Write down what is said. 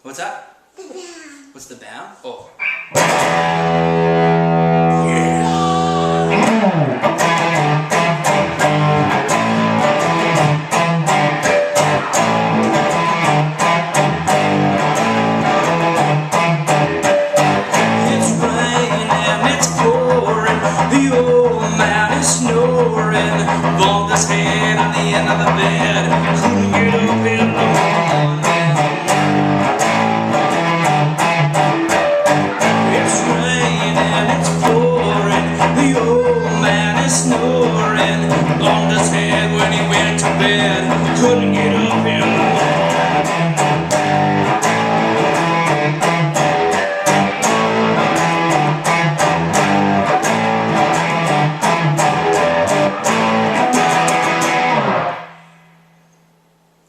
What's that? The bam. What's the bam? Oh. It's raining, it's pouring, the old man is snoring. Bumped his head on the end of the bed, couldn't get up in the morning. It's raining, it's pouring, the old man is snoring. Bumped his head when he went to bed, couldn't get up in the morning.